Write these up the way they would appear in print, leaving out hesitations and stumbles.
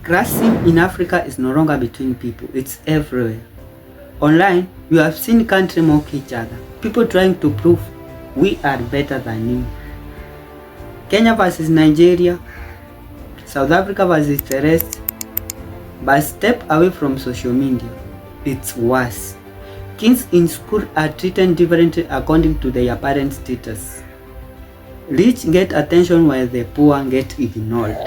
Classism in Africa is no longer between people, it's everywhere. Online, you have seen countries mock each other, people trying to prove we are better than you. Kenya versus Nigeria, South Africa versus the rest. But step away from social media, it's worse. Kids in school are treated differently according to their parents' status. Rich get attention while the poor get ignored.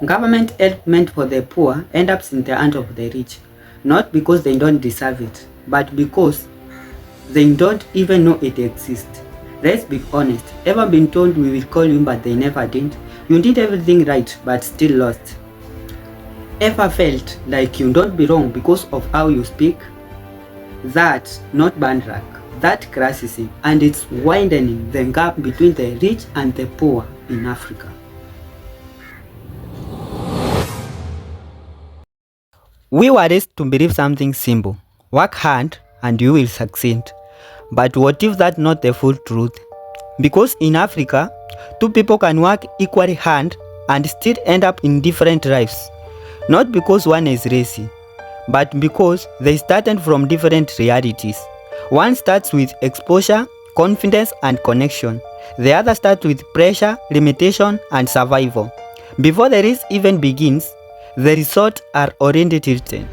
Government help meant for the poor end up in the hands of the rich, not because they don't deserve it, but because they don't even know it exists. Let's be honest, ever been told we will call you but they never did? You did everything right but still lost. Ever felt like you don't belong because of how you speak? That's not bad luck, that's classism, and it's widening the gap between the rich and the poor in Africa. We were raised to believe something simple. Work hard and you will succeed. But what if that's not the full truth? Because in Africa, two people can work equally hard and still end up in different lives. Not because one is lazy, but because they started from different realities. One starts with exposure, confidence, and connection. The other starts with pressure, limitation, and survival. Before the race even begins, the results are already tilted.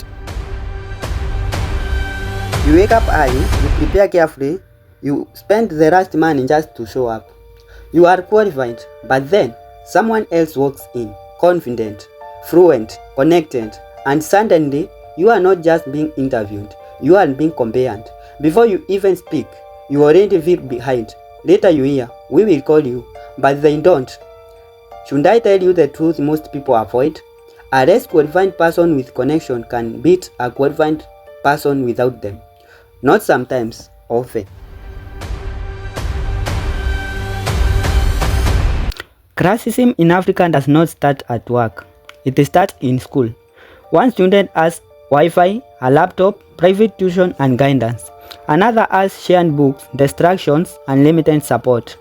You wake up early, you prepare carefully, you spend the last money just to show up. You are qualified, but then someone else walks in, confident, fluent, connected, and suddenly you are not just being interviewed, you are being compared. Before you even speak, you already feel behind. Later you hear, we will call you, but they don't. Should I tell you the truth most people avoid? A less qualified person with connection can beat a qualified person without them. Not sometimes, often. Classism in Africa does not start at work. It starts in school. One student has Wi-Fi, a laptop, private tuition and guidance. Another has shared books, distractions and limited support.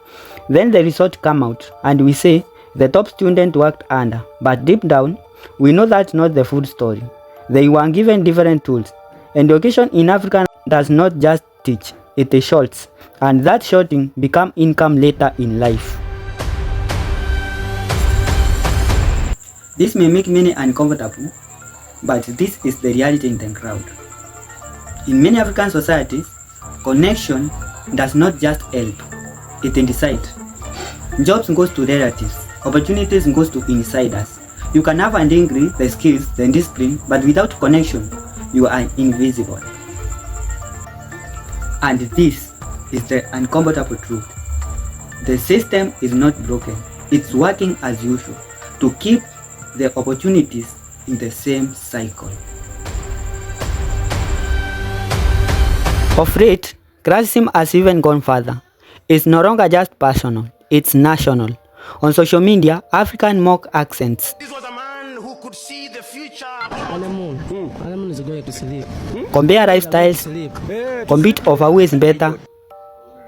Then the results come out and we say the top student worked harder, but deep down, we know that's not the full story. They were given different tools. Education in Africa does not just teach, it is shorts, and that shorting become income later in life. This may make many uncomfortable, but this is the reality in the crowd. In many African societies, connection does not just help, it decides. Jobs goes to relatives, opportunities goes to insiders. You can have a degree, the skills, the discipline, but without connection, you are invisible. And this is the uncomfortable truth. The system is not broken, it's working as usual to keep the opportunities in the same cycle. Of late, classism has even gone further. It's no longer just personal, it's national. On social media, African mock accents. This was a man who could see the future. Alamun is going to sleep. Compare lifestyles, compete over who is better.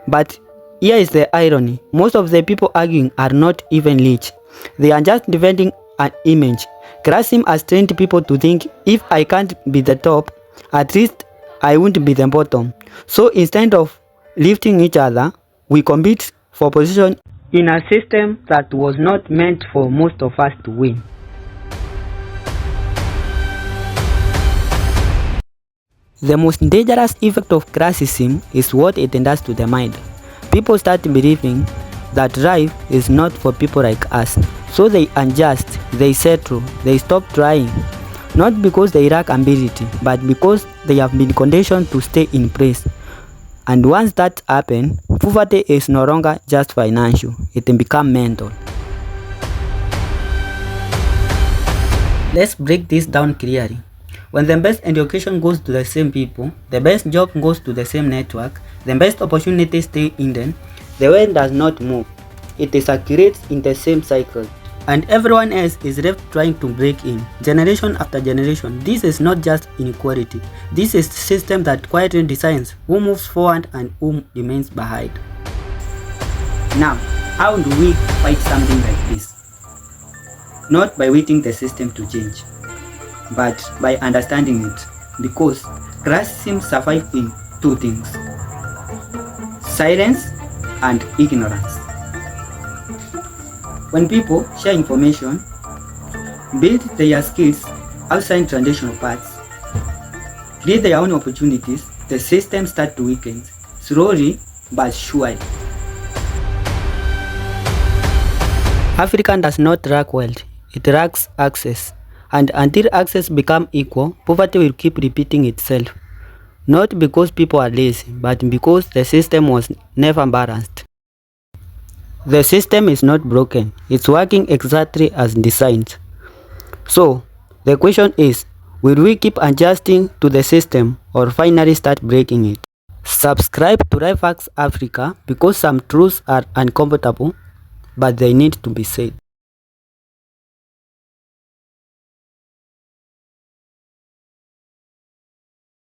But here is the irony. Most of the people arguing are not even rich. They are just defending an image. Classism has trained people to think if I can't be the top, at least I won't be the bottom. So instead of lifting each other, we compete for position in a system that was not meant for most of us to win. The most dangerous effect of classism is what it does to the mind. People start believing that life is not for people like us, so they adjust, they settle, they stop trying. Not because they lack ability, but because they have been conditioned to stay in place. And once that happens, poverty is no longer just financial, it can become mental. Let's break this down clearly. When the best education goes to the same people, the best job goes to the same network, the best opportunities stay hidden, the world does not move. It is accurate in the same cycle. And everyone else is left trying to break in, generation after generation. This is not just inequality. This is a system that quietly decides who moves forward and who remains behind. Now, how do we fight something like this? Not by waiting the system to change. but by understanding it, because classism survives in two things: silence and ignorance. When people share information, build their skills outside traditional paths, create their own opportunities, the system starts to weaken, slowly but surely. Africa does not lack wealth, it lacks access. And until access becomes equal, poverty will keep repeating itself. Not because people are lazy, but because the system was never balanced. The system is not broken, it's working exactly as designed. So, the question is, will we keep adjusting to the system or finally start breaking it? Subscribe to Lifehacks Africa because some truths are uncomfortable, but they need to be said.